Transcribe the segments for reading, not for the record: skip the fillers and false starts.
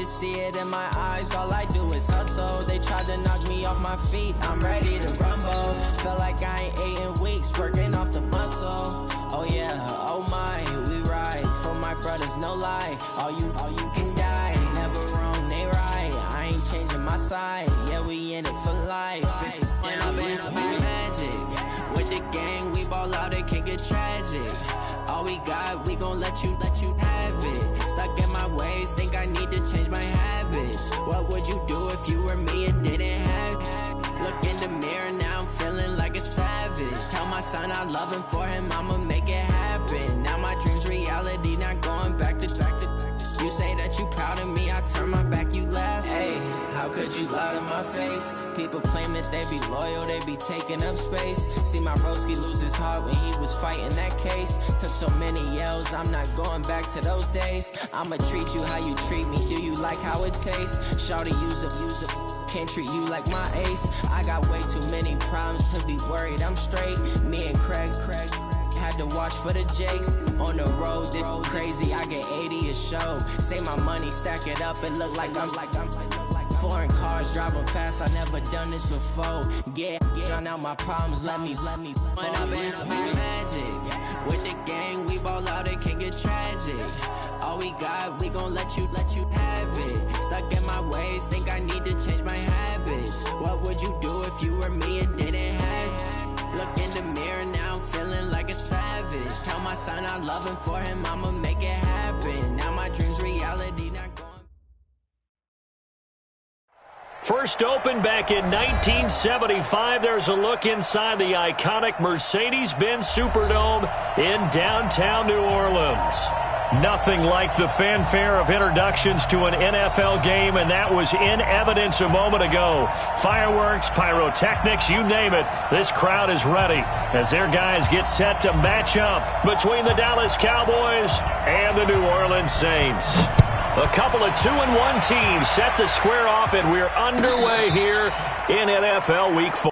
just see it in my eyes. All I do is hustle. They tried to knock me off my feet. I'm ready to rumble. Feel like I ain't ate in weeks, working off the muscle. Oh yeah, oh my, we ride for my brothers, no lie. All you can die. Never wrong, they right. I ain't changing my side. Yeah, we in it for life. And I've been magic. With the gang, we ball out, it can get tragic. All we got, we gon' let you have it. Stuck in my ways, think I need to change my habits. What would you do if you were me and didn't have it? Look in the mirror, now I'm feeling like a savage. Tell my son I love him, for him I'ma make it happen. Now my dream's reality, not going back to. You say that you proud of me, I turn my back, you laugh. Hey, how could you lie to my face? People claim that they be loyal, they be taking up space. See my broski lose his heart when he was fighting that case. Took so many yells, I'm not going back to those days. I'ma treat you how you treat me, do you like how it tastes? Shawty, use up, can't treat you like my ace. I got way too many problems to be worried, I'm straight. Me and Craig had to watch for the Jakes. On the road, this crazy, I get 80 a show. Say my money, stack it up, it look like I'm foreign cars, driving fast, I never done this before. Yeah, drown out my problems, let me When I've been magic. With the gang, we ball out, it can get tragic. All we got, we gon' let you have it. Stuck in my ways, think I need to change my habits. What would you do if you were me and didn't have it? Look in the mirror, now I'm feeling like a savage. Tell my son I love him, for him I'ma make it happen. Now my dream's reality, not going. First opened back in 1975. There's a look inside the iconic Mercedes-Benz Superdome in downtown New Orleans. Nothing like the fanfare of introductions to an NFL game, and that was in evidence a moment ago. Fireworks, pyrotechnics, you name it. This crowd is ready as their guys get set to match up between the Dallas Cowboys and the New Orleans Saints. A couple of 2-1 teams set to square off, and we're underway here in NFL Week 4.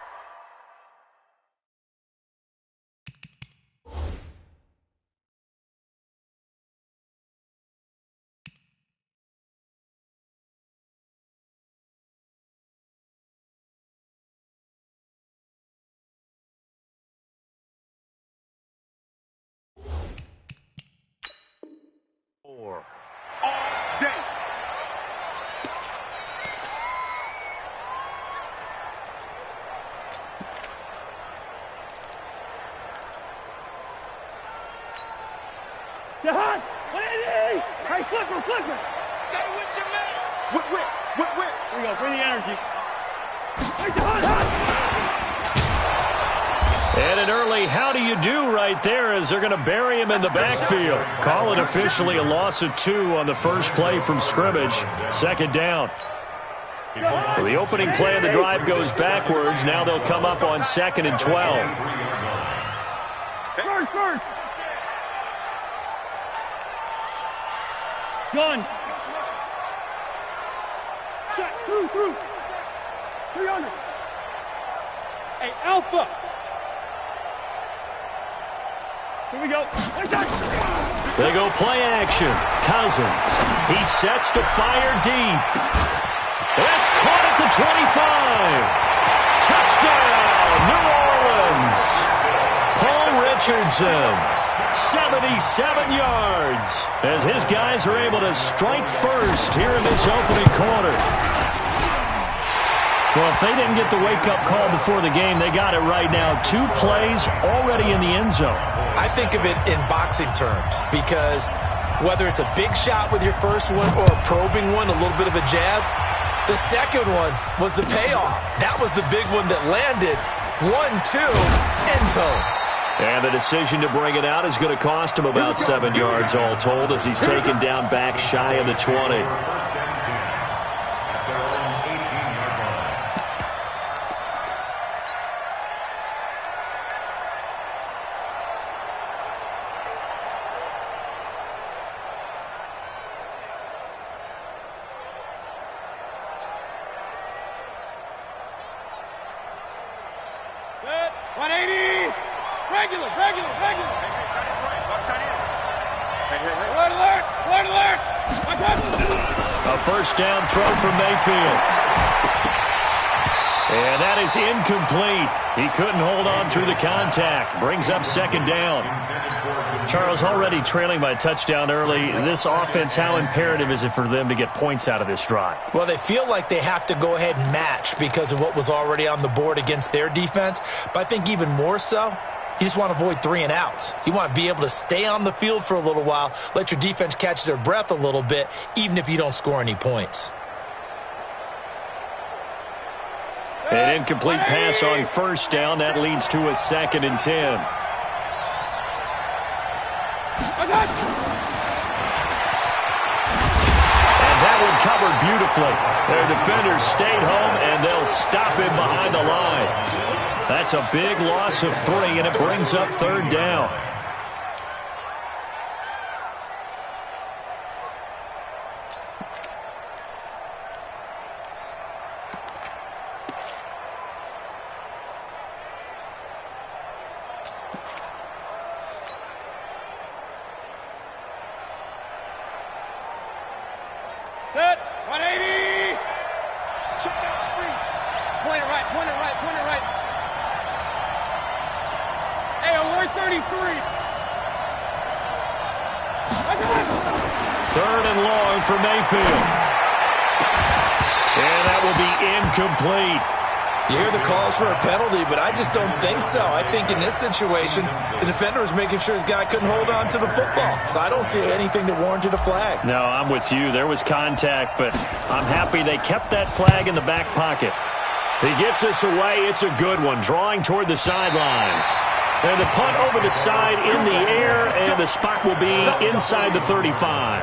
Jahan! Lady! Hey, flipper! Stay with your man! Whip! Here we go, bring the energy. Hey, Jahan! And an early how do you do right there as they're going to bury him in the backfield. Call it officially a loss of 2 on the first play from scrimmage. Second down. So the opening play of the drive goes backwards. Now they'll come up on 2nd and 12. First! Gun! Shot! Through! 300! Hey, Alpha! Here we go. They go play action. Cousins. He sets to fire deep. That's caught at the 25. Touchdown, New Orleans. Paul Richardson. 77 yards as his guys are able to strike first here in this opening quarter. Well, if they didn't get the wake-up call before the game, they got it right now. 2 plays already in the end zone. I think of it in boxing terms because whether it's a big shot with your first one or a probing one, a little bit of a jab, the second one was the payoff. That was the big one that landed. 1-2, end zone. And the decision to bring it out is going to cost him about 7 yards all told as he's taken down back shy of the 20. Good. 180. Regular. Alert. A first down throw for Mayfield. And that is incomplete. He couldn't hold on through the contact. Brings up second down. Charles, already trailing by a touchdown early. This offense, how imperative is it for them to get points out of this drive? Well, they feel like they have to go ahead and match because of what was already on the board against their defense. But I think even more so, you just want to avoid 3 and outs. You want to be able to stay on the field for a little while, let your defense catch their breath a little bit, even if you don't score any points. An incomplete pass on first down. That leads to a 2nd and 10. And that one covered beautifully. Their defenders stayed home, and they'll stop him behind the line. That's a big loss of 3, and it brings up 3rd down. Set. 180. Check that three. Point it right. Point it right. Point it right. Hey, we're 33. 3rd and long for Mayfield. And that will be incomplete. You hear the calls for a penalty, but I just don't think so. I think in this situation, the defender was making sure his guy couldn't hold on to the football. So I don't see anything that warranted a flag. No, I'm with you. There was contact, but I'm happy they kept that flag in the back pocket. He gets this away. It's a good one, drawing toward the sidelines. And the punt over the side in the air, and the spot will be inside the 35.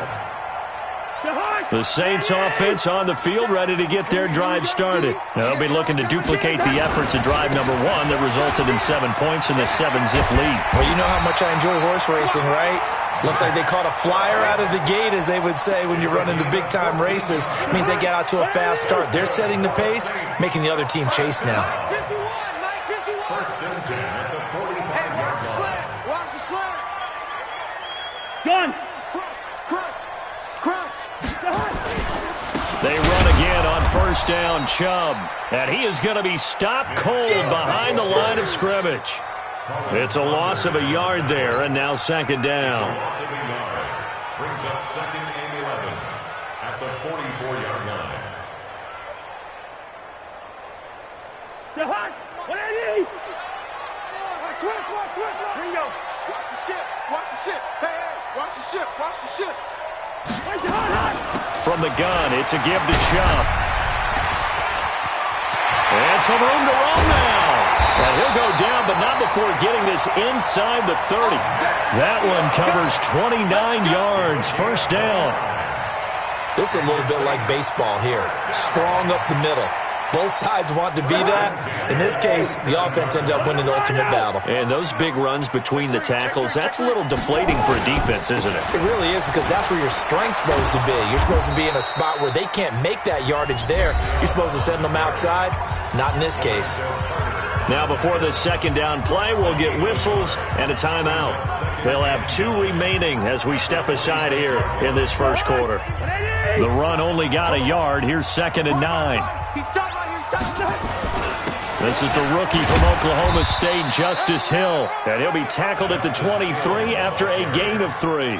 The Saints offense on the field, ready to get their drive started. They'll be looking to duplicate the efforts of drive number 1 that resulted in 7 points and the 7-zip lead. Well, you know how much I enjoy horse racing, right? Looks like they caught a flyer out of the gate, as they would say when you're running the big-time races. It means they get out to a fast start. They're setting the pace, making the other team chase now. 51, Mike, 51. First and 10 at the 41. Hey, watch the slant. Watch the slant. Gun. Crunch. Crunch. They run again on first down, Chubb. And he is going to be stopped cold behind the line of scrimmage. It's a loss of a yard there, and now 2nd down. Loss of a yard. Brings up 2nd and 11 at the 44-yard line. Hot. 180. Switch. Here you go. Watch the ship. Watch the ship. Hey, watch the ship. Watch the ship. From the gun, it's a give to Chubb. And some room to run now. And he'll go down, but not before getting this inside the 30. That one covers 29 yards. First down. This is a little bit like baseball here. Strong up the middle. Both sides want to be that. In this case, the offense ended up winning the ultimate battle. And those big runs between the tackles, that's a little deflating for a defense, isn't it? It really is, because that's where your strength's supposed to be. You're supposed to be in a spot where they can't make that yardage there. You're supposed to send them outside. Not in this case. Now before the 2nd down play, we'll get whistles and a timeout. They'll have 2 remaining as we step aside here in this first quarter. The run only got a yard. Here's 2nd and 9. This is the rookie from Oklahoma State, Justice Hill. And he'll be tackled at the 23 after a gain of 3.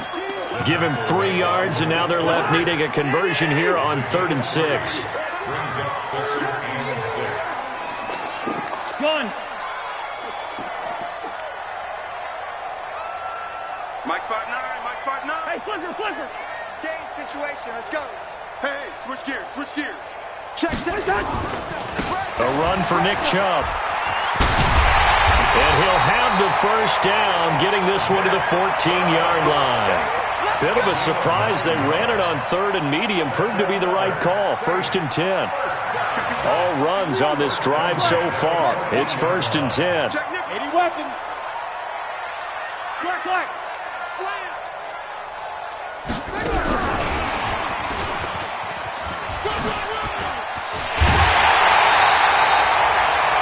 Give him 3 yards, and now they're left needing a conversion here on 3rd and 6. Gun. Mike 5'9", Mike 5'9". Hey, flipper. It's game situation. Let's go. Hey, switch gears. Check. A run for Nick Chubb. And he'll have the first down, getting this one to the 14-yard line. Bit of a surprise. They ran it on 3rd and medium. Proved to be the right call. 1st and 10. All runs on this drive so far. It's 1st and 10. 80 weapon. Slack. Slam.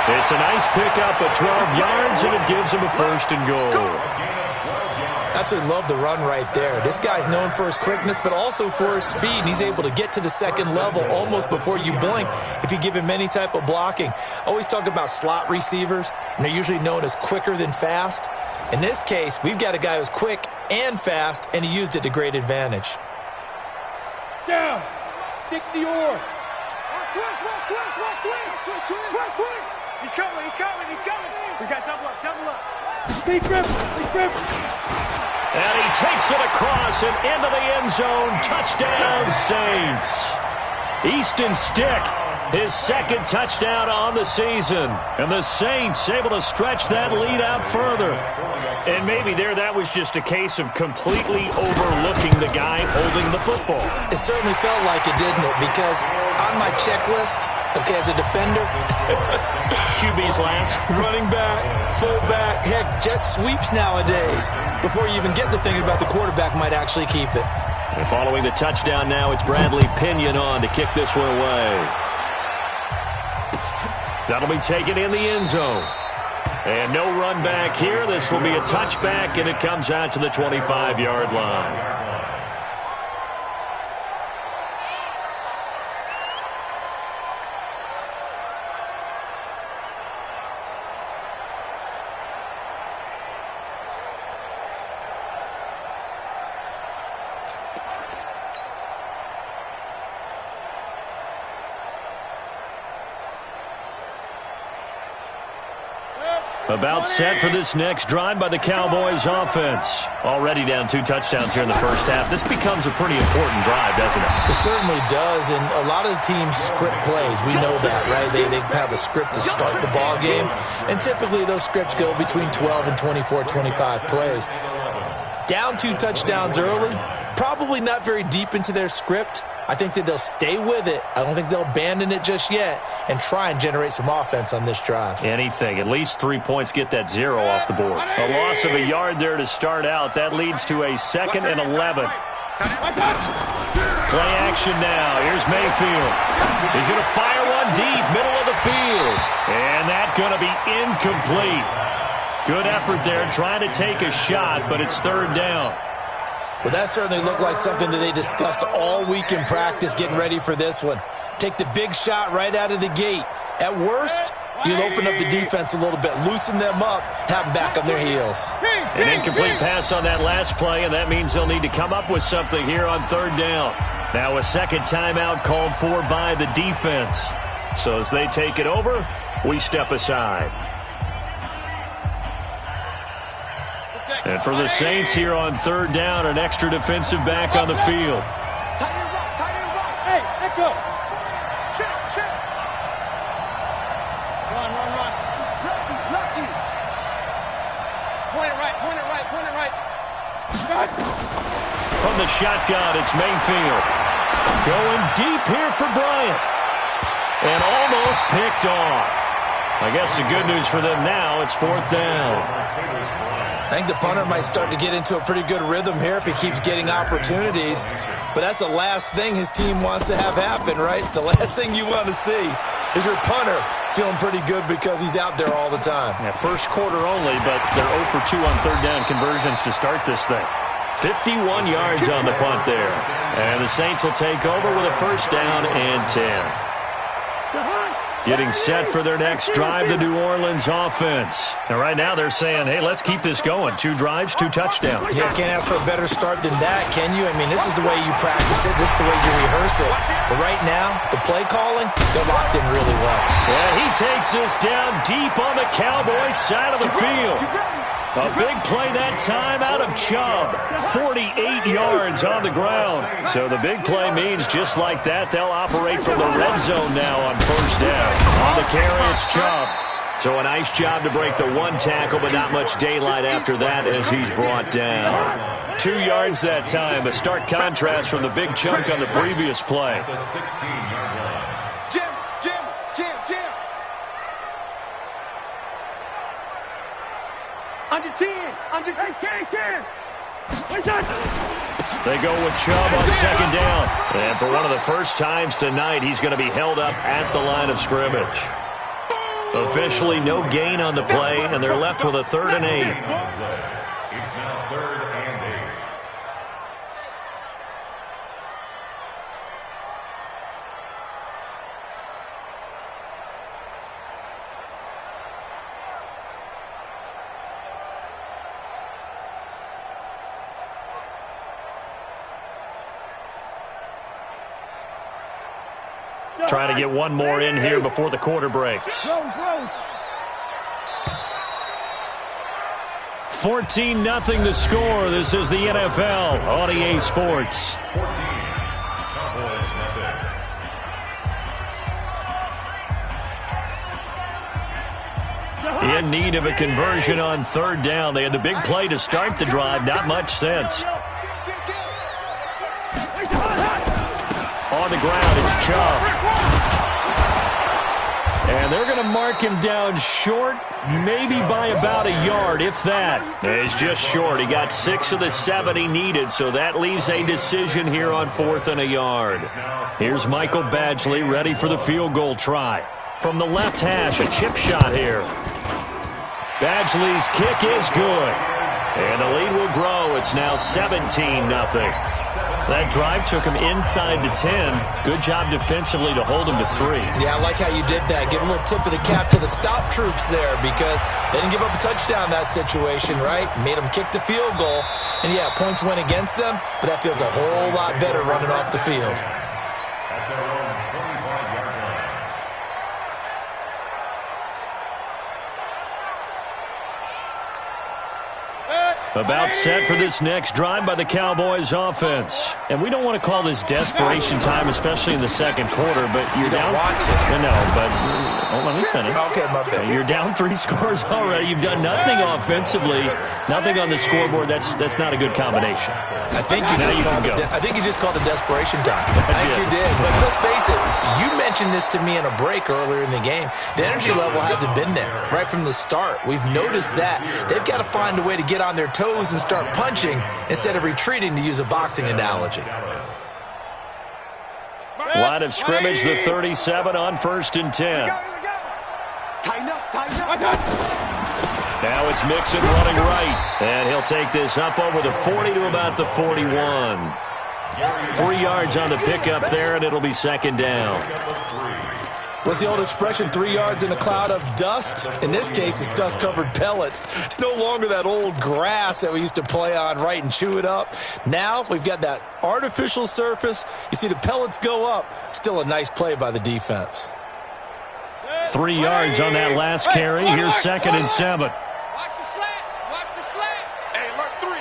It's a nice pickup of 12 yards, and it gives him a 1st and goal. Absolutely love the run right there. This guy's known for his quickness, but also for his speed, and he's able to get to the second level almost before you blink if you give him any type of blocking. Always talk about slot receivers, and they're usually known as quicker than fast. In this case, we've got a guy who's quick and fast, and he used it to great advantage. Down. 60 or. He's coming. We got double up. Big grip. And he takes it across and into the end zone. Touchdown, Saints. Easton Stick, his second touchdown on the season. And the Saints able to stretch that lead out further. And maybe that was just a case of completely overlooking the guy holding the football. It certainly felt like it, didn't it? Because on my checklist, okay, as a defender, QB's last. running back, fullback, heck, jet sweeps nowadays. Before you even get to thinking about the quarterback might actually keep it. And following the touchdown now, it's Bradley Pinion on to kick this one away. That'll be taken in the end zone. And no run back here. This will be a touchback, and it comes out to the 25-yard line. About set for this next drive by the Cowboys offense. Already down 2 touchdowns here in the first half. This becomes a pretty important drive, doesn't it? It certainly does, and a lot of the teams script plays. We know that, right? They have a script to start the ball game, and typically those scripts go between 12 and 24, 25 plays. Down 2 touchdowns early, probably not very deep into their script. I think that they'll stay with it. I don't think they'll abandon it just yet and try and generate some offense on this drive. Anything. At least 3 points, get that 0 off the board. A loss of a yard there to start out. That leads to a 2nd and 11. Play action now. Here's Mayfield. He's going to fire one deep, middle of the field. And that's going to be incomplete. Good effort there trying to take a shot, but it's 3rd down. Well, that certainly looked like something that they discussed all week in practice getting ready for this one. Take the big shot right out of the gate. At worst, you'll open up the defense a little bit, loosen them up, have them back on their heels. An incomplete pass on that last play, and that means they'll need to come up with something here on 3rd down. Now a second timeout called for by the defense. So as they take it over, we step aside. And for the Saints here on 3rd down, an extra defensive back on the field. Hey, echo. Check. Run. Lucky. Point it right. From the shotgun, it's Mayfield. Going deep here for Bryant. And almost picked off. I guess the good news for them now, it's 4th down. I think the punter might start to get into a pretty good rhythm here if he keeps getting opportunities. But that's the last thing his team wants to have happen, right? The last thing you want to see is your punter feeling pretty good because he's out there all the time. Yeah, first quarter only, but they're 0 for 2 on 3rd down conversions to start this thing. 51 yards on the punt there. And the Saints will take over with a 1st down and 10. Getting set for their next drive, the New Orleans offense. And right now they're saying, hey, let's keep this going. 2 drives, 2 touchdowns. Yeah, can't ask for a better start than that, can you? I mean, this is the way you practice it. This is the way you rehearse it. But right now, the play calling, they're locked in really well. Yeah, he takes this down deep on the Cowboys side of the field. A big play that time out of Chubb. 48 yards on the ground. So the big play means just like that, they'll operate from the red zone now on 1st down. On the carry, it's Chubb. So a nice job to break the 1 tackle, but not much daylight after that as he's brought down. 2 yards that time, a stark contrast from the big chunk on the previous play. The 16-yard line. Jim. Under 10. They go with Chubb on 2nd down. And for one of the first times tonight, he's going to be held up at the line of scrimmage. Officially no gain on the play, and they're left with a 3rd and 8. It's now 3rd and Trying to get one more in here before the quarter breaks. 14-0 the score. This is the NFL on EA Sports. 14. Cowboys nothing. In need of a conversion on third down. They had the big play to start the drive. Not much sense. On the ground, it's Chubb. And they're going to mark him down short, maybe by about a yard, if that. He's just short. He got 6 of the 7 he needed, so that leaves a decision here on 4th and a yard. Here's Michael Badgley ready for the field goal try. From the left hash, a chip shot here. Badgley's kick is good. And the lead will grow. It's now 17-0. That drive took him inside the 10. Good job defensively to hold him to 3. Yeah, I like how you did that. Give a little tip of the cap to the stop troops there because they didn't give up a touchdown in that situation, right? Made them kick the field goal. And, yeah, points went against them, but that feels a whole lot better running off the field. At their own 25-yard line. About set for this next drive by the Cowboys offense. And we don't want to call this desperation time, especially in the second quarter, but you're down. Want to. No, but let me finish. Okay, my bad. You're down 3 scores already. You've done nothing offensively, nothing on the scoreboard. That's not a good combination. I think you just called it desperation time. I think you did. But let's face it, you mentioned this to me in a break earlier in the game. The energy level hasn't been there right from the start. We've noticed that. They've got to find a way to get on their toes and start punching instead of retreating, to use a boxing analogy. Line of scrimmage, the 37 on 1st and 10. Tighten up. Now it's Mixon running right. And he'll take this up over the 40 to about the 41. 3 yards on the pickup there, and it'll be 2nd down. What's the old expression, 3 yards in a cloud of dust? In this case, it's dust-covered pellets. It's no longer that old grass that we used to play on, right, and chew it up. Now we've got that artificial surface. You see the pellets go up. Still a nice play by the defense. 3 yards on that last carry. Here's 2nd and 7. Watch the slants. Watch the slants. Hey, alert 3.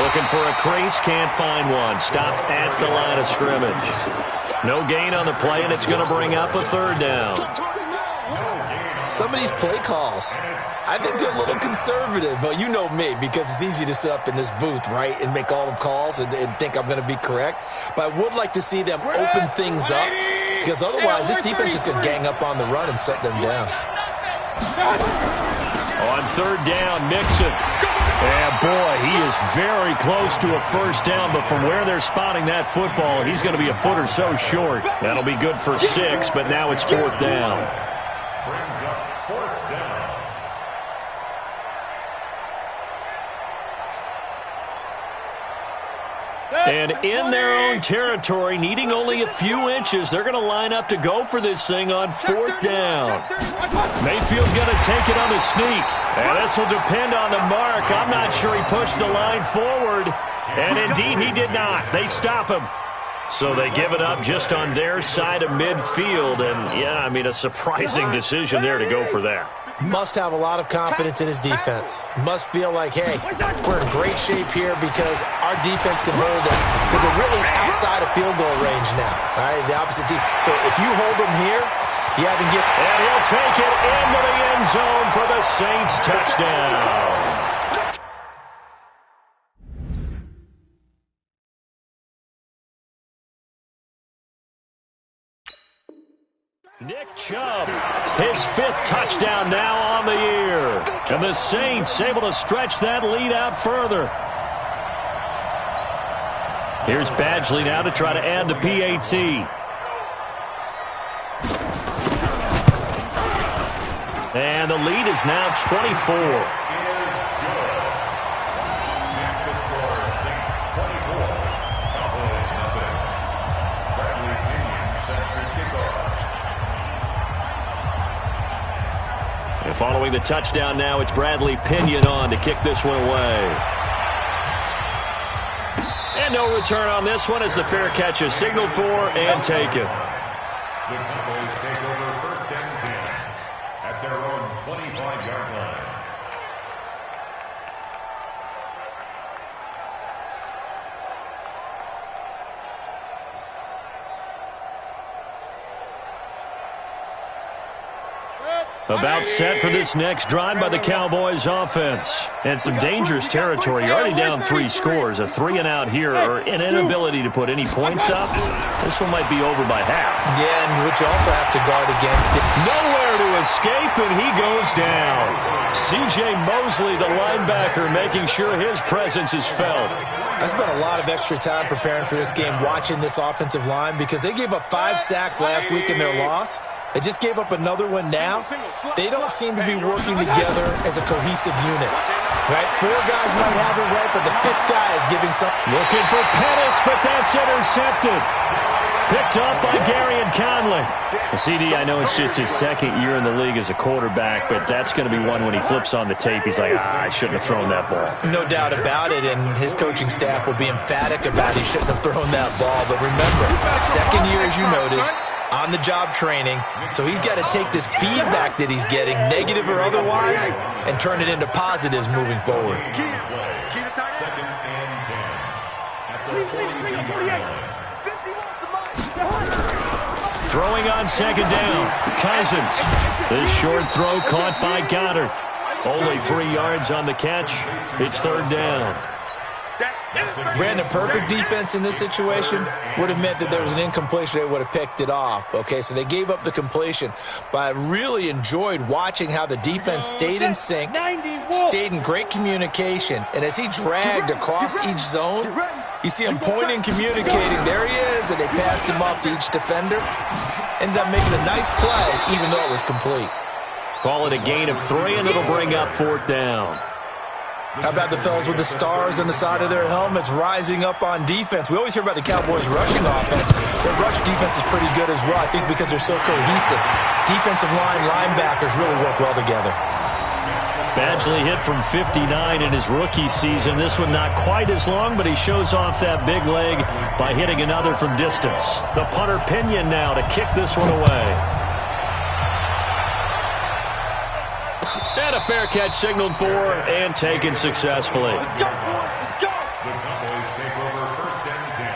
Looking for a crease, can't find one. Stopped at the line of scrimmage. No gain on the play, and it's going to bring up a 3rd down. Some of these play calls, I think they're a little conservative, but you know me, because it's easy to sit up in this booth, right, and make all the calls and think I'm going to be correct. But I would like to see them open things up, because otherwise this defense is going to gang up on the run and shut them down. On 3rd down, Mixon. And, boy, he is very close to a 1st down, but from where they're spotting that football, he's going to be a foot or so short. That'll be good for 6, but now it's 4th down. Brings up 4th down. And in their own territory, needing only a few inches, they're going to line up to go for this thing on 4th down. Mayfield's going to take it on the sneak. And this will depend on the mark. I'm not sure he pushed the line forward. And indeed, he did not. They stop him. So they give it up just on their side of midfield. And, yeah, I mean, a surprising decision there to go for that. Must have a lot of confidence in his defense. Must feel like, hey, we're in great shape here because our defense can hold them. Because they're really outside of field goal range now, right? The opposite team. So if you hold them here, you haven't given. And he'll take it into the end zone for the Saints touchdown. Nick Chubb, his 5th touchdown now on the year. And the Saints able to stretch that lead out further. Here's Badgley now to try to add the PAT. And the lead is now 24. And following the touchdown now, it's Bradley Pinion on to kick this one away. And no return on this one as the fair catch is signaled for and taken. The Cowboys take over 1st and 10 at their own 25-yard line. About set for this next drive by the Cowboys offense. And some dangerous territory. You're already down 3 scores. A 3-and-out here or an inability to put any points up. This one might be over by half. Yeah, and what you also have to guard against it. Nowhere to escape, and he goes down. C.J. Mosley, the linebacker, making sure his presence is felt. I spent a lot of extra time preparing for this game, watching this offensive line, because they gave up 5 sacks last week in their loss. They just gave up another one now. They don't seem to be working together as a cohesive unit. Right? 4 guys might have it right, but the 5th guy is giving something. Looking for Pettis, but that's intercepted. Picked up by Garyon Conley. The CD, I know it's just his 2nd year in the league as a quarterback, but that's going to be one when he flips on the tape. He's like, I shouldn't have thrown that ball. No doubt about it, and his coaching staff will be emphatic about he shouldn't have thrown that ball. But remember, 2nd year, as you noted, on-the-job training, so he's got to take this feedback that he's getting, negative or otherwise, and turn it into positives moving forward. 2nd and 10 at the 43-yard line. Throwing on 2nd down. Cousins. This short throw caught by Goddard. Only 3 yards on the catch. It's 3rd down. Brandon, perfect defense in this situation would have meant that there was an incompletion. They would have picked it off. Okay, so they gave up the completion. But I really enjoyed watching how the defense stayed in sync, stayed in great communication. And as he dragged across each zone, you see him pointing, communicating. There he is, and they passed him off to each defender. Ended up making a nice play, even though it was complete. Call it a gain of 3, and it'll bring up 4th down. How about the fellas with the stars on the side of their helmets rising up on defense? We always hear about the Cowboys' rushing offense. Their rush defense is pretty good as well, I think, because they're so cohesive. Defensive line, linebackers really work well together. Badgley hit from 59 in his rookie season. This one not quite as long, but he shows off that big leg by hitting another from distance. The punter Pinion now to kick this one away. And a fair catch signaled for and taken successfully. The Cowboys take over 1st and 10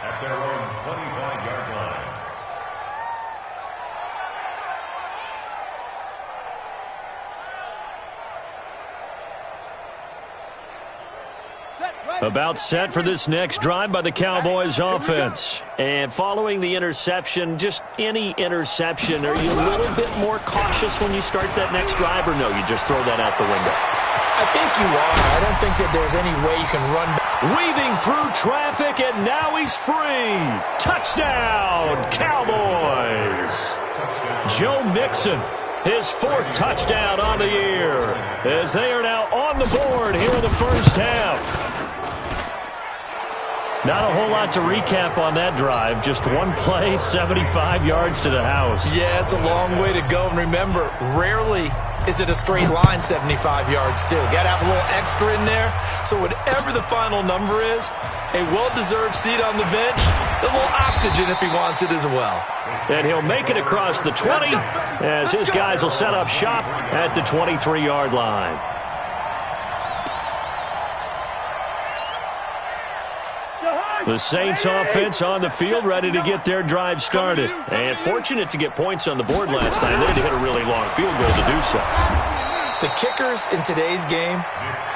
at their own 25-yard line. About set for this next drive by the Cowboys offense. And following the interception, just any interception, are you a little bit more cautious when you start that next drive, or no, you just throw that out the window? I think you are. I don't think that there's any way you can run back. Weaving through traffic, and now he's free. Touchdown, Cowboys. Joe Mixon, his 4th touchdown on the year, as they are now on the board here in the first half. Not a whole lot to recap on that drive. Just one play, 75 yards to the house. Yeah, it's a long way to go. And remember, rarely is it a straight line 75 yards, too. Got to have a little extra in there. So whatever the final number is, a well-deserved seat on the bench, a little oxygen if he wants it as well. And he'll make it across the 20 as his guys will set up shop at the 23-yard line. The Saints offense on the field, ready to get their drive started. And fortunate to get points on the board last time. They had to hit a really long field goal to do so. The kickers in today's game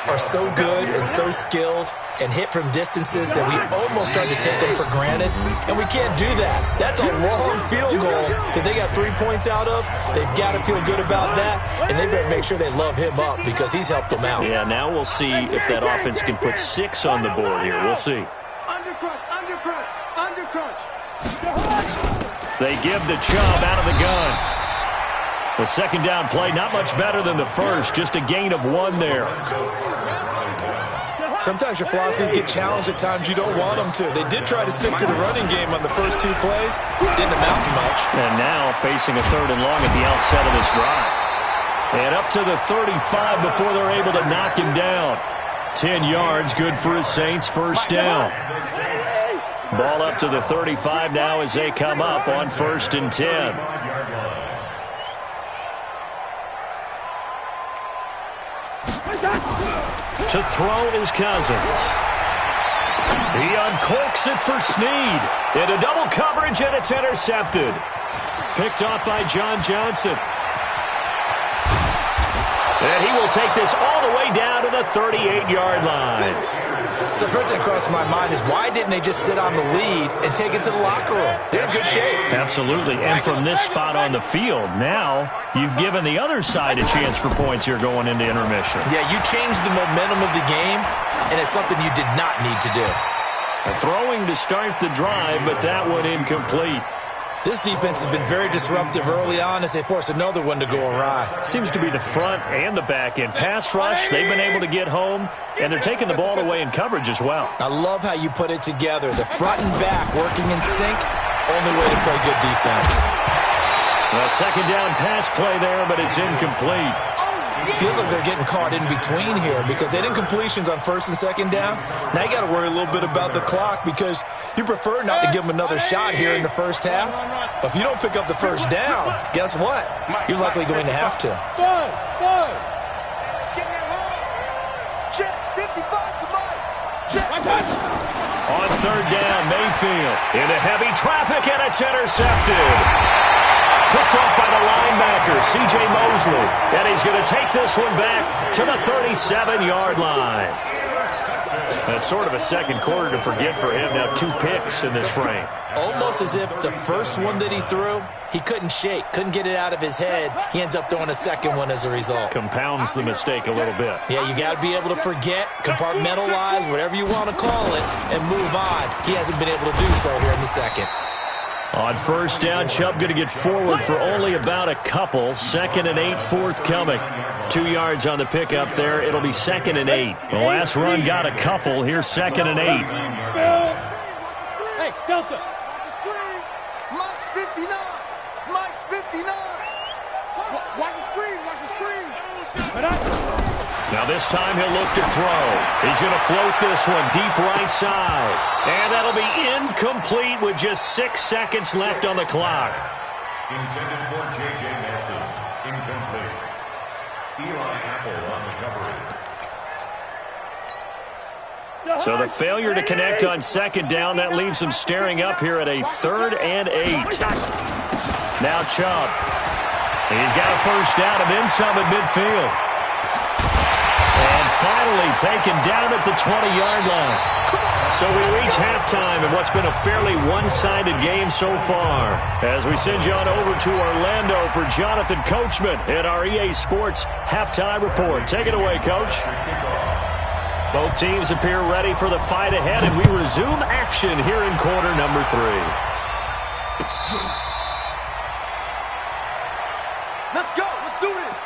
are so good and so skilled and hit from distances that we almost start to take them for granted. And we can't do that. That's a long field goal that they got 3 points out of. They've got to feel good about that. And they better make sure they love him up because he's helped them out. Yeah, now we'll see if that offense can put 6 on the board here. We'll see. They give the Chubb out of the gun. The 2nd down play, not much better than the first. Just a gain of 1 there. Sometimes your philosophies get challenged at times you don't want them to. They did try to stick to the running game on the first 2 plays. Didn't amount to much. And now facing a 3rd and long at the outset of this drive. And up to the 35 before they're able to knock him down. 10 yards, good for the Saints, first down. Ball up to the 35 now as they come up on 1st and 10. To throw is Cousins. He uncorks it for Snead. Into double coverage, and it's intercepted. Picked off by John Johnson. And he will take this all the way down to the 38-yard line. So first thing that crossed my mind is why didn't they just sit on the lead and take it to the locker room? They're in good shape. Absolutely. And from this spot on the field, now you've given the other side a chance for points here going into intermission. Yeah, you changed the momentum of the game, and it's something you did not need to do. Throwing to start the drive, but that one incomplete. This defense has been very disruptive early on as they force another one to go awry. Seems to be the front and the back end. Pass rush, they've been able to get home, and they're taking the ball away in coverage as well. I love how you put it together. The front and back working in sync, only way to play good defense. A second down pass play there, but it's incomplete. Feels like they're getting caught in between here because they didn't completions on 1st and 2nd down. Now you got to worry a little bit about the clock because you prefer not to give them another shot here in the first half. But if you don't pick up the first down, guess what? You're likely going to have to. On 3rd down, Mayfield into heavy traffic, and it's intercepted. Picked off by the linebacker, C.J. Mosley. And he's going to take this one back to the 37-yard line. That's sort of a second quarter to forget for him. Now 2 picks in this frame. Almost as if the first one that he threw, he couldn't shake, couldn't get it out of his head. He ends up throwing a second one as a result. Compounds the mistake a little bit. Yeah, you got to be able to forget, compartmentalize, whatever you want to call it, and move on. He hasn't been able to do so here in the second. On 1st down, Chubb going to get forward for only about a couple. 2nd and 8 forthcoming. 2 yards on the pickup there. It'll be 2nd and 8. The last run got a couple. Here's 2nd and 8. Hey, Delta. Mike's 59. Mike's 59. Watch the screen. Watch the screen. Now this time he'll look to throw. He's going to float this one deep right side. And that'll be incomplete with just 6 seconds left on the clock. Intended for J.J. Nelson. Incomplete. Eli Apple on the coverage. So the failure to connect on 2nd down, that leaves him staring up here at a 3rd and 8. Now Chubb. He's got a first down and then some at midfield. And finally taken down at the 20-yard line. So we reach halftime in what's been a fairly one-sided game so far. As we send you on over to Orlando for Jonathan Coachman in our EA Sports Halftime Report. Take it away, Coach. Both teams appear ready for the fight ahead, and we resume action here in quarter number 3. Let's go. Let's do this.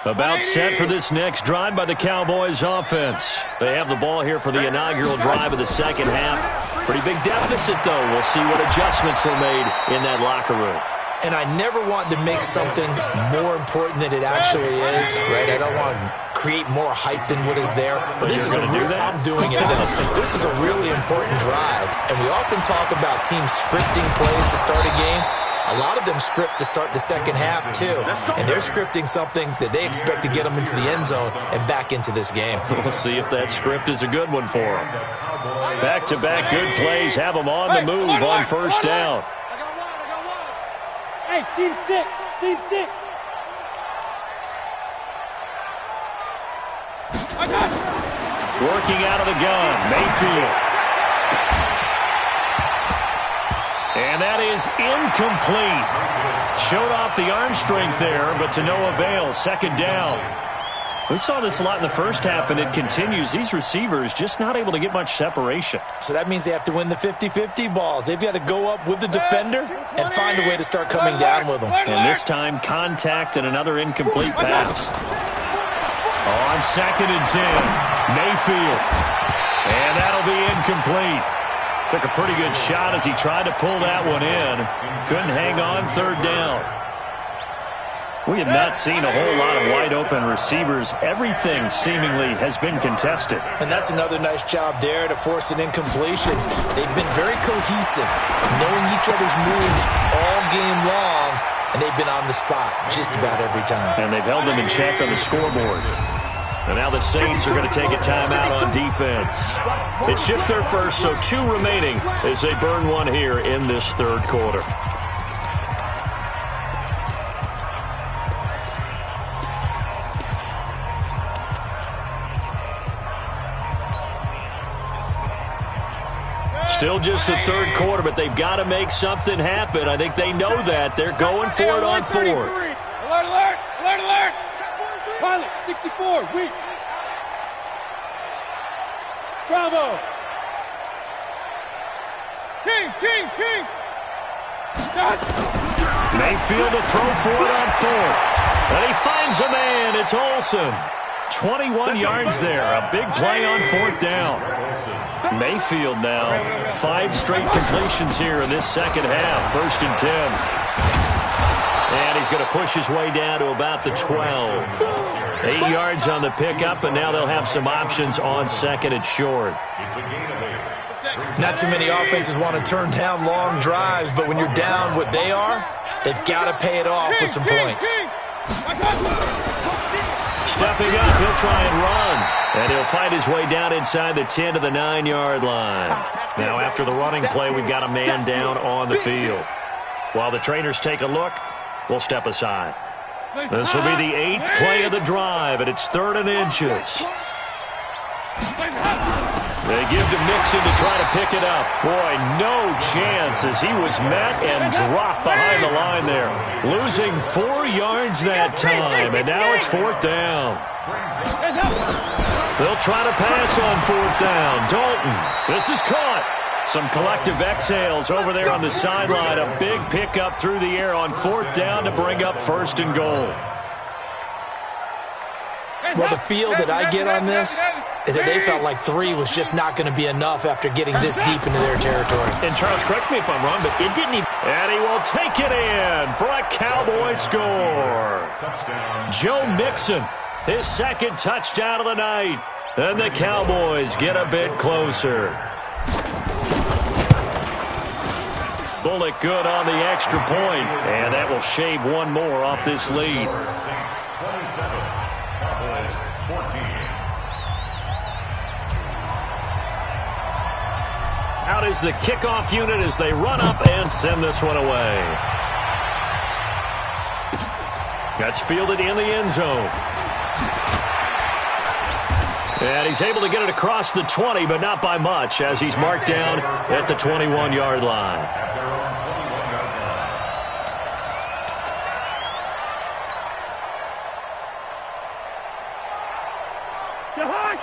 About set for this next drive by the Cowboys offense. They have the ball here for the inaugural drive of the second half. Pretty big deficit, though. We'll see what adjustments were made in that locker room. And I never want to make something more important than it actually is, right? I don't want to create more hype than what is there. But this is I'm doing it. This is a really important drive. And we often talk about teams scripting plays to start a game. A lot of them script to start the second half, too. And they're scripting something that they expect to get them into the end zone and back into this game. We'll see if that script is a good one for them. Back-to-back good plays have them on the move on 1st down. Hey, team 6. Team 6. I got it. Working out of the gun, Mayfield. And that is incomplete. Showed off the arm strength there, but to no avail. 2nd down. We saw this a lot in the first half, and it continues. These receivers just not able to get much separation. So that means they have to win the 50-50 balls. They've got to go up with the defender and find a way to start coming down with them. And this time, contact and another incomplete pass. On 2nd and 10, Mayfield. And that'll be incomplete. Took a pretty good shot as he tried to pull that one in. Couldn't hang on third down. We have not seen a whole lot of wide-open receivers. Everything seemingly has been contested. And that's another nice job there to force an incompletion. They've been very cohesive, knowing each other's moves all game long, and they've been on the spot just about every time. And they've held them in check on the scoreboard. And now the Saints are going to take a timeout on defense. It's just their first, so 2 remaining as they burn one here in this third quarter. Still just the third quarter, but they've got to make something happen. I think they know that. They're going for it on fourth. Alert, alert, alert, alert. Pilot, 64, weak. Bravo. King. Mayfield to throw for it on fourth. And he finds a man. It's Olsen. 21 yards there. A big play on fourth down. Mayfield now. 5 straight completions here in this second half. 1st and 10. And he's going to push his way down to about the 12. 8 yards on the pickup, and now they'll have some options on second and short. Not too many offenses want to turn down long drives, but when you're down what they are, they've got to pay it off with some points. Stepping up, he'll try and run. And he'll fight his way down inside the 10 to the 9-yard line. Now after the running play, we've got a man down on the field. While the trainers take a look, we'll step aside. This will be the 8th play of the drive, and it's 3rd and inches. They give to Mixon to try to pick it up. Boy, no chance as he was met and dropped behind the line there. Losing 4 yards that time, and now it's 4th down. They'll try to pass on 4th down. Dalton, this is caught. Some collective exhales over there on the sideline. A big pickup through the air on 4th down to bring up 1st and goal. Well, the feel that I get on this is that they felt like 3 was just not going to be enough after getting this deep into their territory. And Charles, correct me if I'm wrong, but it didn't even... And he will take it in for a Cowboy score. Joe Mixon, his 2nd touchdown of the night. And the Cowboys get a bit closer. Bullock good on the extra point, and that will shave one more off this lead. 27, Cowboys 14. Out is the kickoff unit as they run up and send this one away. That's fielded in the end zone. And he's able to get it across the 20, but not by much, as he's marked down at the 21-yard line.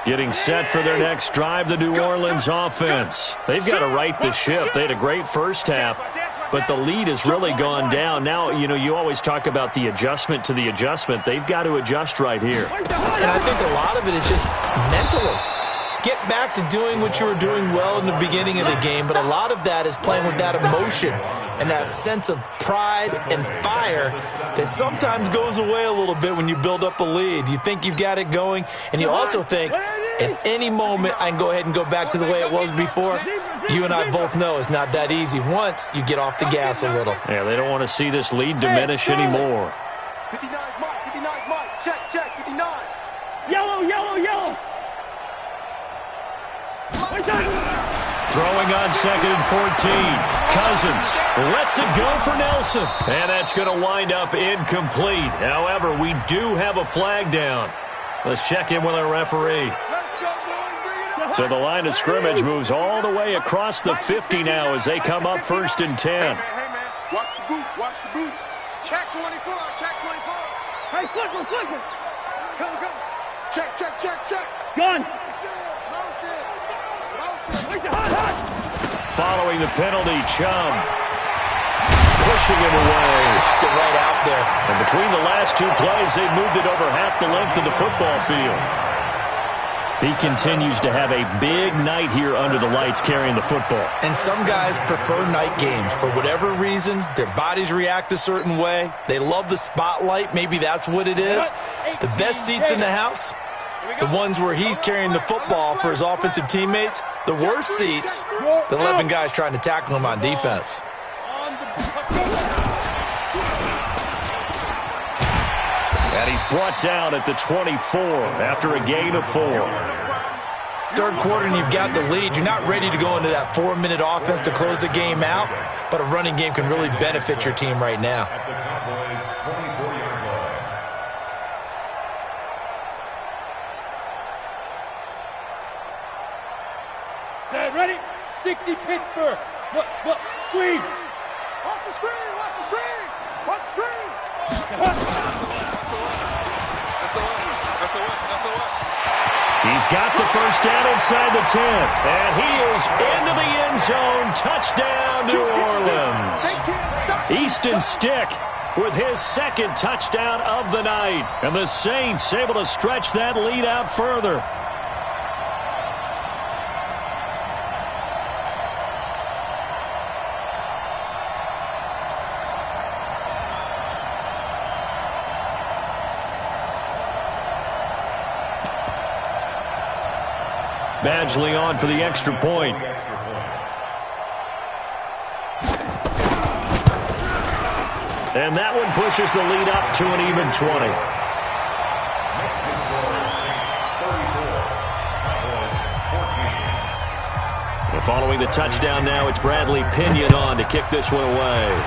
Getting set for their next drive, the New Orleans offense. They've got to right the ship. They had a great first half, but the lead has really gone down. Now, you know, you always talk about the adjustment to the adjustment. They've got to adjust right here. And I think a lot of it is just mentally. Get back to doing what you were doing well in the beginning of the game, but a lot of that is playing with that emotion and that sense of pride and fire that sometimes goes away a little bit when you build up a lead. You think you've got it going, and you also think at any moment I can go ahead and go back to the way it was before. You and I both know it's not that easy once you get off the gas a little. Yeah, they don't want to see this lead diminish anymore. 59 Mike, check, 59. Yellow. Throwing on 2nd and 14. Cousins lets it go for Nelson. And that's going to wind up incomplete. However, we do have a flag down. Let's check in with our referee. So the line of scrimmage moves all the way across the 50 now as they come up 1st and 10. Hey, man. Watch the boot. Check 24. Hey, flicker. Come. Check. Gun. Following the penalty, Chum pushing him away. Knocked it right out there. And between the last 2 plays, they've moved it over half the length of the football field. He continues to have a big night here under the lights carrying the football. And some guys prefer night games. For whatever reason, their bodies react a certain way. They love the spotlight. Maybe that's what it is. The best seats in the house, the ones where he's carrying the football for his offensive teammates. The worst seats, the 11 guys trying to tackle him on defense. And he's brought down at the 24 after a gain of 4. Third quarter and you've got the lead. You're not ready to go into that 4-minute offense to close the game out, but a running game can really benefit your team right now. At the Cowboys' 24-yard line. Set, ready? 60 Pittsburgh. Look, screen. Watch the screen! Watch the screen! Watch the screen! He's got the first down inside the 10. And he is into the end zone. Touchdown, New Orleans. Easton Stick with his second touchdown of the night. And the Saints able to stretch that lead out further. Badgley on for the extra point. And that one pushes the lead up to an even 20. And following the touchdown now, it's Bradley Pinion on to kick this one away.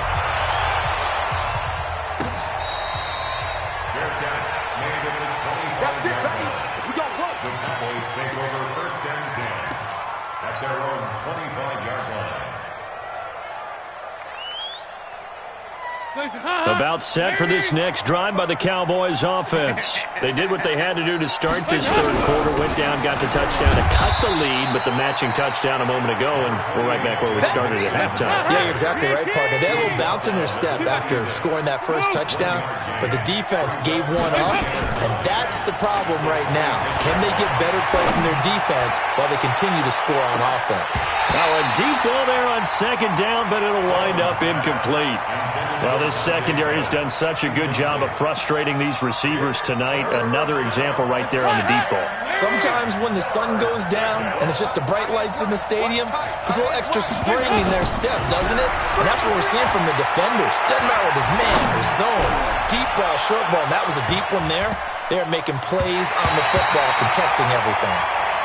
About set for this next drive by the Cowboys offense. They did what they had to do to start this third quarter. Went down, got the touchdown to cut the lead, but the matching touchdown a moment ago, and we're right back where we started at halftime. Yeah, you're exactly right, partner. They had a little bounce in their step after scoring that first touchdown, but the defense gave one up, and that's the problem right now. Can they get better play from their defense while they continue to score on offense? Now a deep ball there on second down, but it'll wind up incomplete. Well, this secondary has done such a good job of frustrating these receivers tonight. Another example right there on the deep ball. Sometimes when the sun goes down and it's just the bright lights in the stadium, there's a little extra spring in their step, doesn't it? And that's what we're seeing from the defenders. Doesn't matter whether it's man or zone, deep ball, short ball, and that was a deep one there. They're making plays on the football, contesting everything.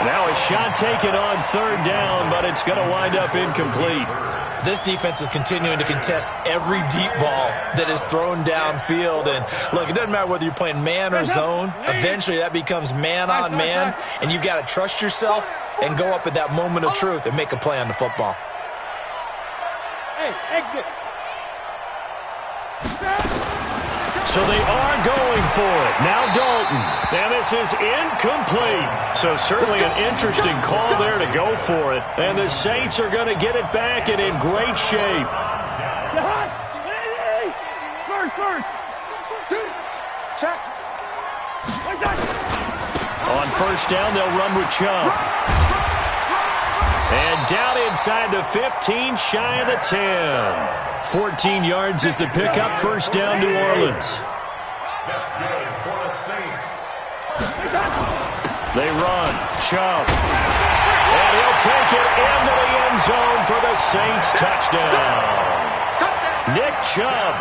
Now a shot taken on third down, but it's going to wind up incomplete. This defense is continuing to contest every deep ball that is thrown downfield. And look, it doesn't matter whether you're playing man or zone. Eventually that becomes man on man, and you've got to trust yourself and go up at that moment of truth and make a play on the football. Hey, exit. So they are going for it. Now Dalton. And this is incomplete. So certainly an interesting call there to go for it. And the Saints are going to get it back and in great shape. First. Check. On first down, they'll run with Chubb. And down inside the 15, shy of the 10. 14 yards is the pickup. First down, New Orleans. That's good for the Saints. They run. Chubb. And he'll take it into the end zone for the Saints touchdown. Nick Chubb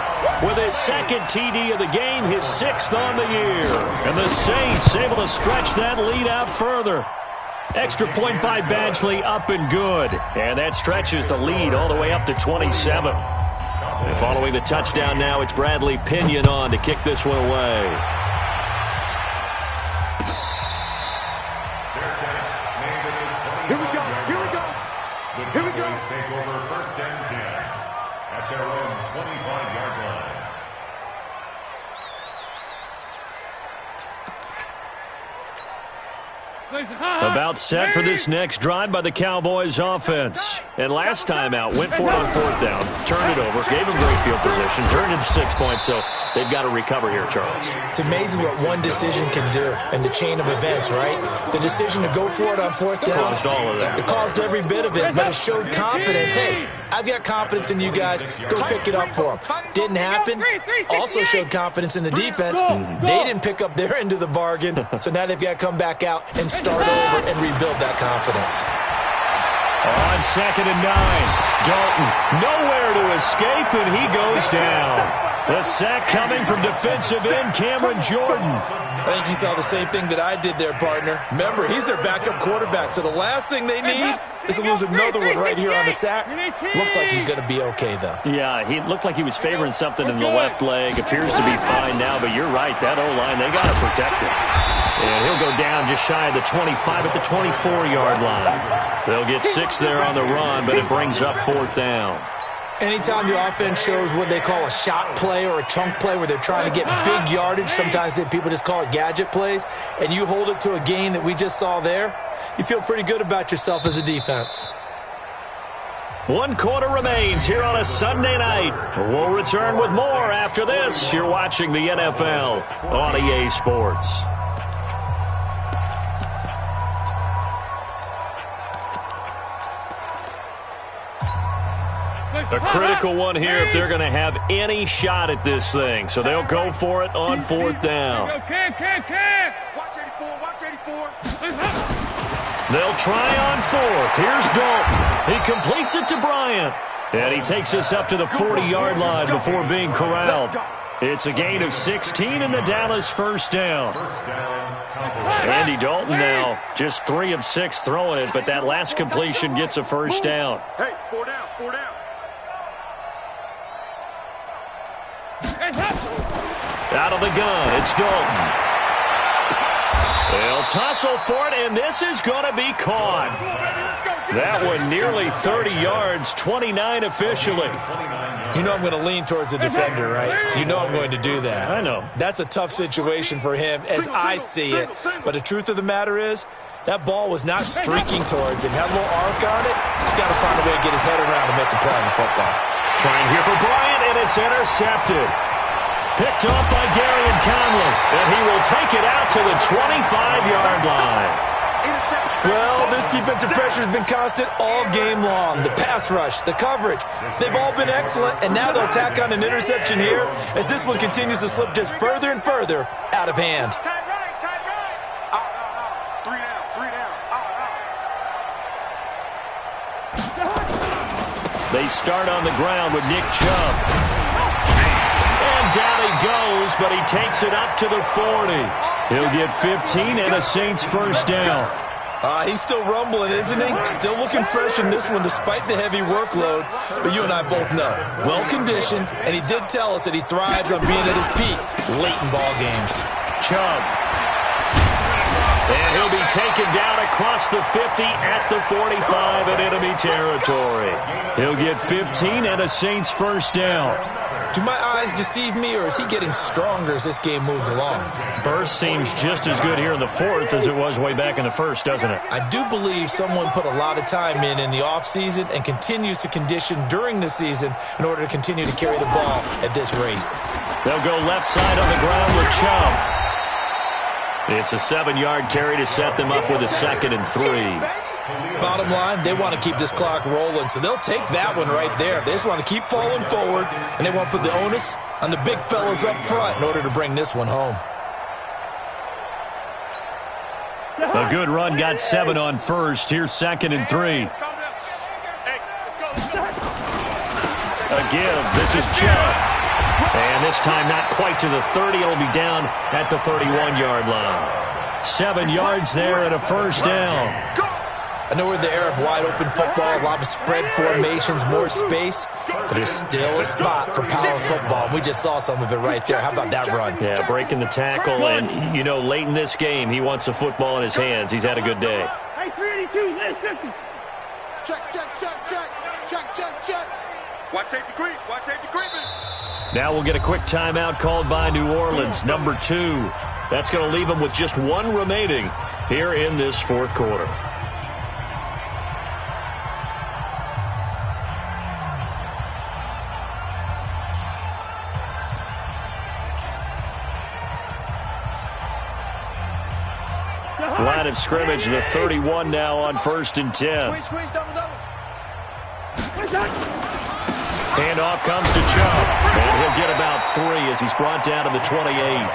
with his second TD of the game, his sixth on the year. And the Saints able to stretch that lead out further. Extra point by Badgley, up and good. And that stretches the lead all the way up to 27. And following the touchdown now, it's Bradley Pinion on to kick this one away. Here we go. The Cowboys take over first and 10 at their own 25-yard line. About set for this next drive by the Cowboys offense. And last time out, went for it on fourth down, turned it over, gave him great field position, turned it 6 points, so they've got to recover here, Charles. It's amazing what one decision can do in the chain of events, right? The decision to go for it on fourth down. Caused all of that. It caused every bit of it, but it showed confidence. Hey, I've got confidence in you guys. Go pick it up for them. Didn't happen. Also showed confidence in the defense. They didn't pick up their end of the bargain, so now they've got to come back out and start over and rebuild that confidence. On 2nd and 9, Dalton nowhere to escape, and he goes down. The sack coming from defensive end Cameron Jordan. I think you saw the same thing that I did there, partner. Remember, he's their backup quarterback, so the last thing they need is to lose another one right here on the sack. Looks like he's going to be okay, though. Yeah, he looked like he was favoring something in the left leg. Appears to be fine now, but you're right. That O-line, they got to protect him. And he'll go down just shy of the 25 at the 24-yard line. They'll get 6 there on the run, but it brings up 4th down. Anytime the offense shows what they call a shot play or a chunk play where they're trying to get big yardage, sometimes people just call it gadget plays, and you hold it to a gain that we just saw there, you feel pretty good about yourself as a defense. 1 quarter remains here on a Sunday night. We'll return with more after this. You're watching the NFL on EA Sports. A critical one here if they're going to have any shot at this thing. So they'll go for it on 4th down. Watch 84, watch 84. They'll try on 4th. Here's Dalton. He completes it to Bryant. And he takes us up to the 40-yard line before being corralled. It's a gain of 16 in the Dallas 1st down. Andy Dalton now just 3 of 6 throwing it, but that last completion gets a 1st down. Hey, 4 down, 4 down. Out of the gun, it's Dalton. They'll tussle for it, and this is going to be caught. That one nearly 30 yards, 29 officially. You know I'm going to lean towards the defender, right? You know I'm going to do that. I know. That's a tough situation for him as I see it. But the truth of the matter is, that ball was not streaking towards him. Had a little arc on it. He's got to find a way to get his head around and make a play in the football. Trying here for Bryant, and it's intercepted. Picked off by Garyon Conley, and he will take it out to the 25-yard line. Well, this defensive pressure has been constant all game long. The pass rush, the coverage, they've all been excellent, and now they'll tack on an interception here as this one continues to slip just further and further out of hand. Tight right, tight right. Out. 3 down, 3 down. Out. They start on the ground with Nick Chubb. And down he goes, but he takes it up to the 40. He'll get 15 and a Saints 1st down. He's still rumbling, isn't he? Still looking fresh in this one despite the heavy workload. But you and I both know, well-conditioned, and he did tell us that he thrives on being at his peak late in ball games. Chubb. And he'll be taken down across the 50 at the 45 in enemy territory. He'll get 15 and a Saints 1st down. Do my eyes deceive me, or is he getting stronger as this game moves along? Burst seems just as good here in the 4th as it was way back in the 1st, doesn't it? I do believe someone put a lot of time in the offseason and continues to condition during the season in order to continue to carry the ball at this rate. They'll go left side on the ground with Chubb. It's a 7-yard carry to set them up with a 2nd and 3. Bottom line, they want to keep this clock rolling, so they'll take that one right there. They just want to keep falling forward, and they want to put the onus on the big fellas up front in order to bring this one home. A good run got 7 on 1st. Here's 2nd and 3. A give. This is Chubb. And this time not quite to the 30. It'll be down at the 31-yard line. 7 yards there and a 1st down. I know we're in the era of wide-open football, a lot of spread formations, more space, but there's still a spot for power football. We just saw some of it right there. How about that run? Yeah, breaking the tackle, and, you know, late in this game, he wants the football in his hands. He's had a good day. Hey, 382, last 50. Check. Watch safety creep, watch safety creeping. Now we'll get a quick timeout called by New Orleans, number 2. That's going to leave them with just 1 remaining here in this 4th quarter. Line of scrimmage, the 31 now on 1st and 10. Handoff comes to Chubb, and he'll get about 3 as he's brought down to the 28.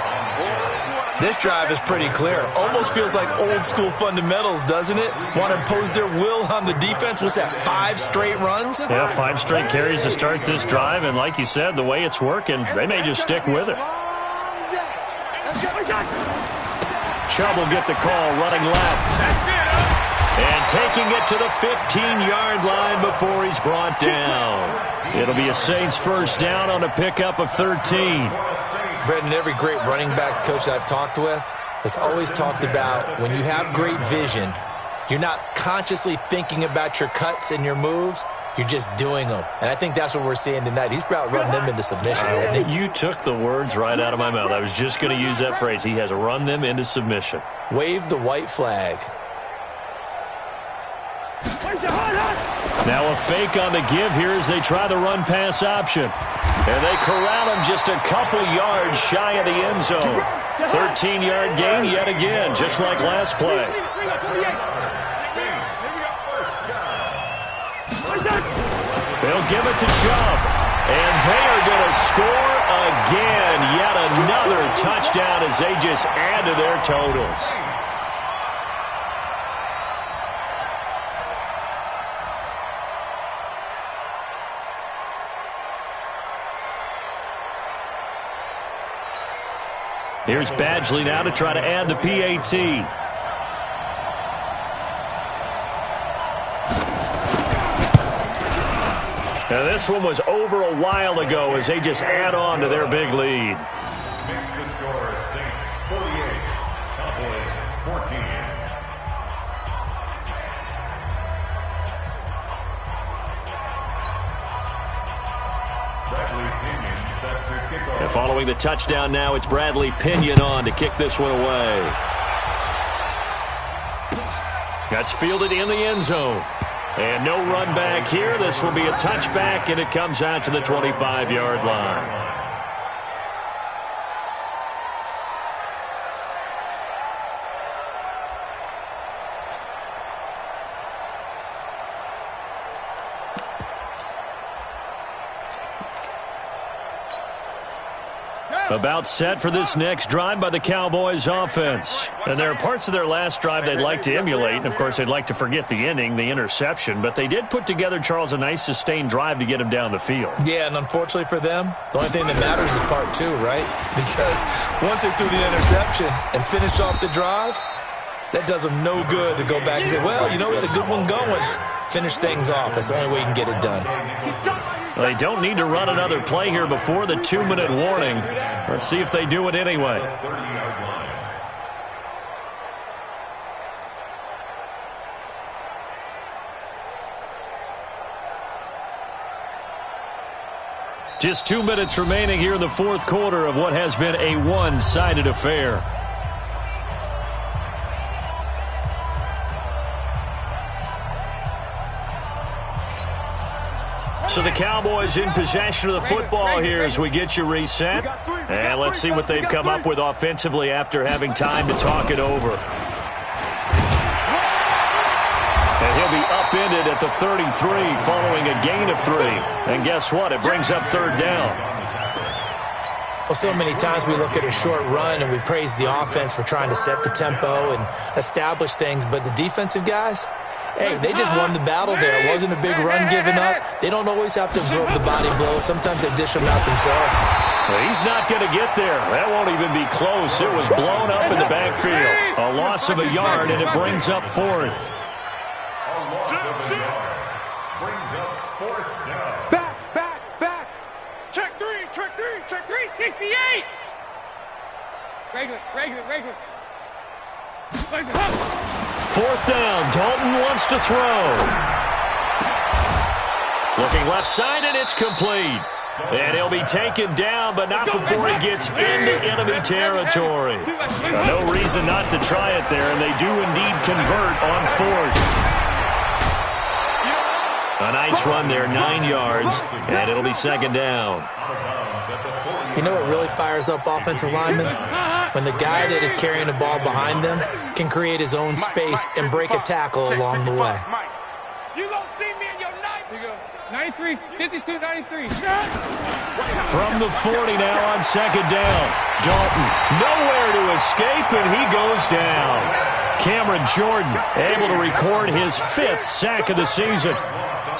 This drive is pretty clear. Almost feels like old-school fundamentals, doesn't it? Want to impose their will on the defense. What's that, 5 straight runs? Yeah, 5 straight carries to start this drive, and like you said, the way it's working, they may just stick with it. Chubb will get the call, running left. And taking it to the 15-yard line before he's brought down. It'll be a Saints first down on a pickup of 13. Brendan, every great running backs coach I've talked with has always talked about when you have great vision, you're not consciously thinking about your cuts and your moves, you're just doing them. And I think that's what we're seeing tonight. He's about running them into submission, hasn't he? You took the words right out of my mouth. I was just going to use that phrase. He has run them into submission. Wave the white flag. Now a fake on the give here as they try the run-pass option. And they corral him just a couple yards shy of the end zone. 13-yard gain yet again, just like last play. They'll give it to Chubb. And they are going to score again. Yet another touchdown as they just add to their totals. Here's Badgley now to try to add the PAT. Now this one was over a while ago as they just add on to their big lead. Makes the score Saints 48, Cowboys 14. Bradley Pinion set to kick off. And following the touchdown now, it's Bradley Pinion on to kick this one away. That's fielded in the end zone. And no run back here. This will be a touchback, and it comes out to the 25-yard line. About set for this next drive by the Cowboys offense. And there are parts of their last drive they'd like to emulate. And, of course, they'd like to forget the ending, the interception. But they did put together, Charles, a nice sustained drive to get him down the field. Yeah, and unfortunately for them, the only thing that matters is part 2, right? Because once they threw the interception and finished off the drive, that does them no good to go back and say, well, you know, we had a good one going. Finish things off. That's the only way you can get it done. Well, they don't need to run another play here before the 2-minute warning. Let's see if they do it anyway. Just 2 minutes remaining here in the fourth quarter of what has been a one-sided affair. So the Cowboys in possession of the football here as we get you reset. And let's see what they've come up with offensively after having time to talk it over. And he'll be upended at the 33 following a gain of 3. And guess what? It brings up third down. Well, so many times we look at a short run and we praise the offense for trying to set the tempo and establish things. But the defensive guys, hey, they just won the battle there. It wasn't a big run given up. They don't always have to absorb the body blows. Sometimes they dish them out themselves. Well, he's not going to get there. That won't even be close. It was blown up in the backfield. A loss of a yard, and it brings up fourth. A loss of a yard brings up fourth down. Back. Check three, 68. Regular. Fourth down. Dalton wants to throw. Looking left side, and it's complete. And he'll be taken down, but not before he gets into enemy territory. No reason not to try it there, and they do indeed convert on fourth. A nice run there, 9 yards, and it'll be second down. You know what really fires up offensive linemen? when the guy that is carrying the ball behind them can create his own space and break a tackle along the way. You gonna see me in your night. Here you go. 93, 52, 93. From the 40 now on second down. Dalton nowhere to escape, and he goes down. Cameron Jordan able to record his 5th sack of the season.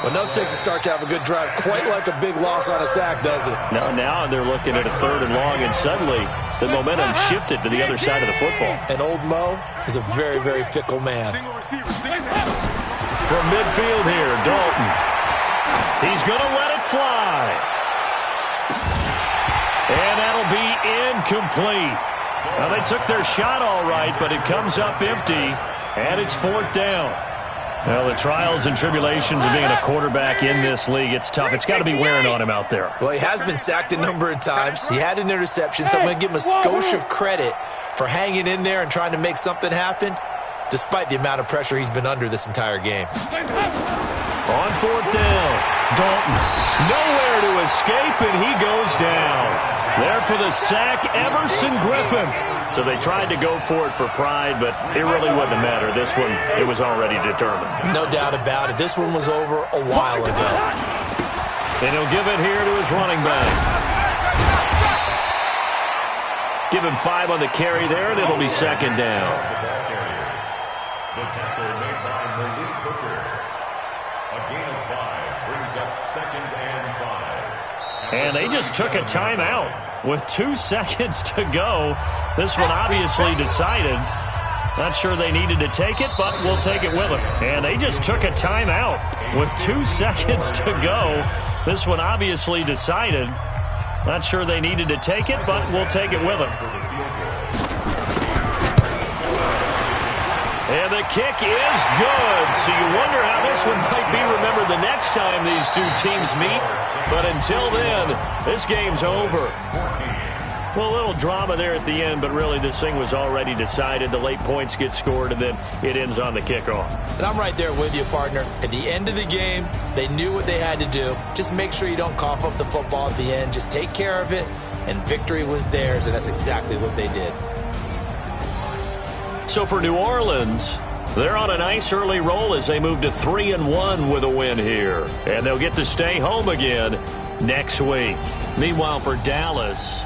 Well, no takes a start to have a good drive, quite like a big loss on a sack, does it? Now they're looking at a 3rd and long, and suddenly the momentum shifted to the other side of the football. And old Mo is a very, very fickle man. From midfield here, Dalton. He's going to let it fly. And that'll be incomplete. Now, they took their shot all right, but it comes up empty, and it's 4th down. Well, the trials and tribulations of being a quarterback in this league, it's tough. It's got to be wearing on him out there. Well, he has been sacked a number of times. He had an interception, so I'm going to give him a skosh of credit for hanging in there and trying to make something happen, despite the amount of pressure he's been under this entire game. On 4th down, Dalton nowhere to escape, and he goes down. There for the sack, Everson Griffin. So they tried to go for it for pride, but it really wouldn't matter. This one, it was already determined. No doubt about it. This one was over a while ago. And he'll give it here to his running back. Give him 5 on the carry there, and it'll be 2nd down. The tackle made by Malik Hooker. A gain of 5 brings up 2nd and 5. And they just took a timeout with 2 seconds to go. This one obviously decided. Not sure they needed to take it, but we'll take it with them. And they just took a timeout with 2 seconds to go. This one obviously decided. Not sure they needed to take it, but we'll take it with them. And the kick is good. So you wonder how this one might be remembered the next time these two teams meet. But until then, this game's over. Well, a little drama there at the end, but really this thing was already decided. The late points get scored, and then it ends on the kickoff. And I'm right there with you, partner. At the end of the game, they knew what they had to do. Just make sure you don't cough up the football at the end. Just take care of it, and victory was theirs, and that's exactly what they did. So for New Orleans, they're on a nice early roll as they move to 3-1 with a win here. And they'll get to stay home again next week. Meanwhile, for Dallas,